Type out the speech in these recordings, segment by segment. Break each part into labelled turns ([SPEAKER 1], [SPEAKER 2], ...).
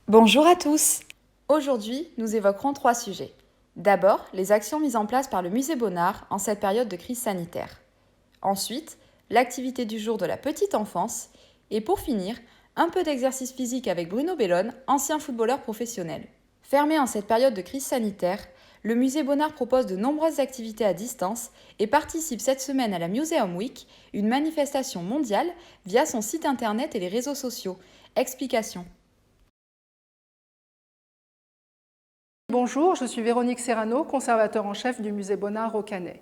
[SPEAKER 1] Bonjour à tous. Aujourd'hui, nous évoquerons trois sujets. D'abord, les actions mises en place par le Musée Bonnard en cette période de crise sanitaire. Ensuite, l'activité du jour de la petite enfance. Et pour finir, un peu d'exercice physique avec Bruno Bellone, ancien footballeur professionnel. Fermé en cette période de crise sanitaire, le Musée Bonnard propose de nombreuses activités à distance et participe cette semaine à la Museum Week, une manifestation mondiale, via son site internet et les réseaux sociaux. Explication.
[SPEAKER 2] Bonjour, je suis Véronique Serrano, conservateur en chef du musée Bonnard au Canet.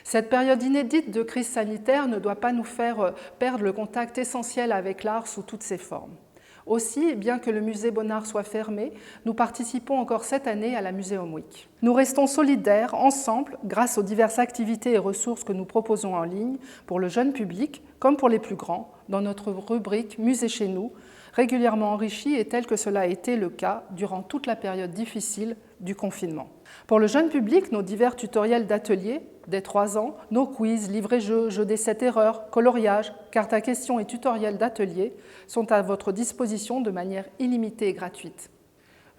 [SPEAKER 2] Cette période inédite de crise sanitaire ne doit pas nous faire perdre le contact essentiel avec l'art sous toutes ses formes. Aussi, bien que le musée Bonnard soit fermé, nous participons encore cette année à la Museum Week. Nous restons solidaires, ensemble, grâce aux diverses activités et ressources que nous proposons en ligne pour le jeune public, comme pour les plus grands, dans notre rubrique Musée chez nous, régulièrement enrichie et tel que cela a été le cas durant toute la période difficile du confinement. Pour le jeune public, nos divers tutoriels d'ateliers, dès 3 ans, nos quiz, livrets-jeux, jeux des 7 erreurs, coloriage, cartes à questions et tutoriels d'ateliers sont à votre disposition de manière illimitée et gratuite.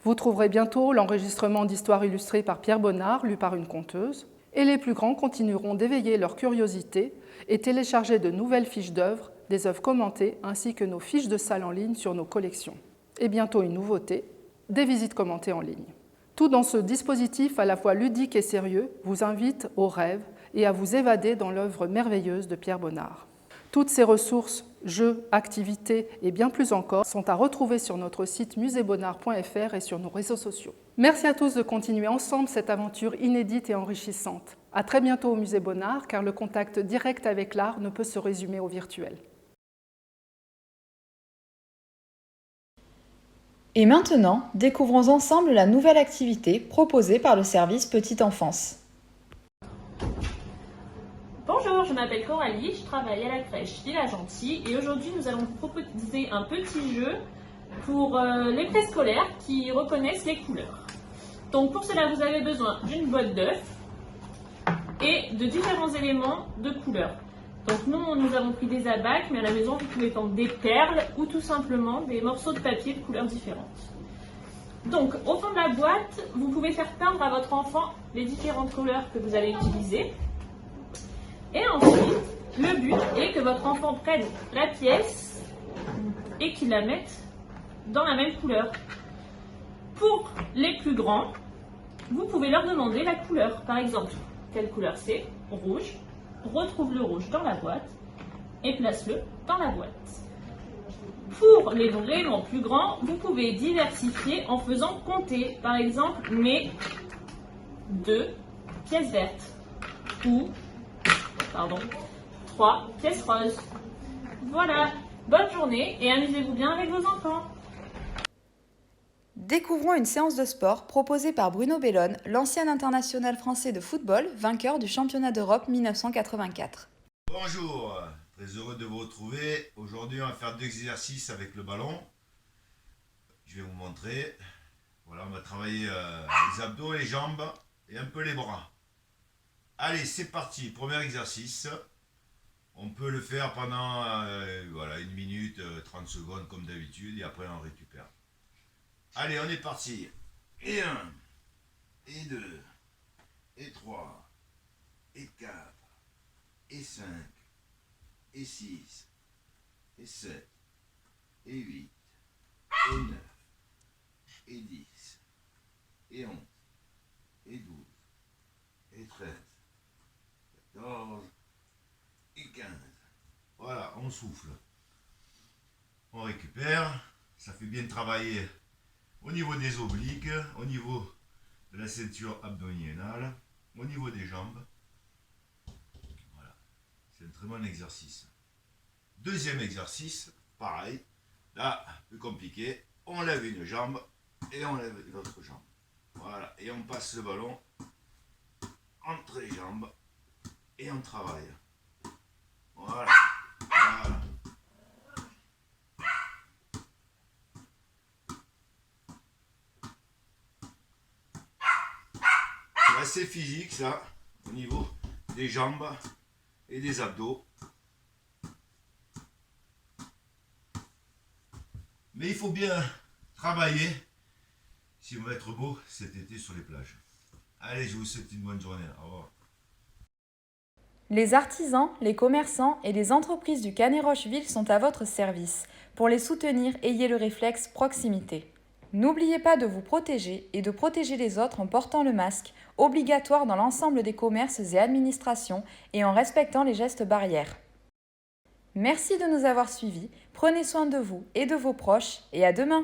[SPEAKER 2] Vous trouverez bientôt l'enregistrement d'histoires illustrées par Pierre Bonnard, lu par une conteuse, et les plus grands continueront d'éveiller leur curiosité et télécharger de nouvelles fiches d'œuvres, des œuvres commentées, ainsi que nos fiches de salle en ligne sur nos collections. Et bientôt une nouveauté, des visites commentées en ligne. Tout dans ce dispositif à la fois ludique et sérieux vous invite au rêve et à vous évader dans l'œuvre merveilleuse de Pierre Bonnard. Toutes ces ressources, jeux, activités et bien plus encore sont à retrouver sur notre site museebonnard.fr et sur nos réseaux sociaux. Merci à tous de continuer ensemble cette aventure inédite et enrichissante. À très bientôt au Musée Bonnard, car le contact direct avec l'art ne peut se résumer au virtuel.
[SPEAKER 1] Et maintenant, découvrons ensemble la nouvelle activité proposée par le service Petite Enfance.
[SPEAKER 3] Bonjour, je m'appelle Coralie, je travaille à la crèche Villa Gentil et aujourd'hui nous allons vous proposer un petit jeu pour les préscolaires qui reconnaissent les couleurs. Donc pour cela vous avez besoin d'une boîte d'œufs et de différents éléments de couleur. Donc nous avons pris des abacs, mais à la maison vous pouvez prendre des perles ou tout simplement des morceaux de papier de couleurs différentes. Donc au fond de la boîte, vous pouvez faire peindre à votre enfant les différentes couleurs que vous allez utiliser. Et ensuite, le but est que votre enfant prenne la pièce et qu'il la mette dans la même couleur. Pour les plus grands, vous pouvez leur demander la couleur. Par exemple, quelle couleur c'est? Rouge. Retrouve le rouge dans la boîte et place-le dans la boîte. Pour les vraiment plus grands, vous pouvez diversifier en faisant compter. Par exemple, mes 2 pièces vertes ou 3 pièces roses. Voilà, bonne journée et amusez-vous bien avec vos enfants.
[SPEAKER 1] Découvrons une séance de sport proposée par Bruno Bellone, l'ancien international français de football, vainqueur du championnat d'Europe 1984.
[SPEAKER 4] Bonjour, très heureux de vous retrouver. Aujourd'hui, on va faire 2 exercices avec le ballon. Je vais vous montrer. Voilà, on va travailler les abdos, les jambes et un peu les bras. Allez, c'est parti. Premier exercice. On peut le faire pendant 1 minute, 30 secondes comme d'habitude et après on récupère. Allez, on est parti. Et 1, et 2, et 3, et 4, et 5, et 6, et 7, et 8, et 9, et 10, et 11, et 12, et 13, 14, et 15. Voilà, on souffle. On récupère. Ça fait bien travailler au niveau des obliques, au niveau de la ceinture abdominale, au niveau des jambes. Voilà, c'est un très bon exercice. Deuxième exercice, pareil, là, plus compliqué, on lève une jambe et on lève l'autre jambe. Voilà, et on passe le ballon entre les jambes et on travaille. Voilà, voilà. C'est assez physique ça, au niveau des jambes et des abdos. Mais il faut bien travailler si on va être beau cet été sur les plages. Allez, je vous souhaite une bonne journée. Au revoir.
[SPEAKER 1] Les artisans, les commerçants et les entreprises du Canet-Rocheville sont à votre service. Pour les soutenir, ayez le réflexe proximité. N'oubliez pas de vous protéger et de protéger les autres en portant le masque, obligatoire dans l'ensemble des commerces et administrations et en respectant les gestes barrières. Merci de nous avoir suivis, prenez soin de vous et de vos proches et à demain!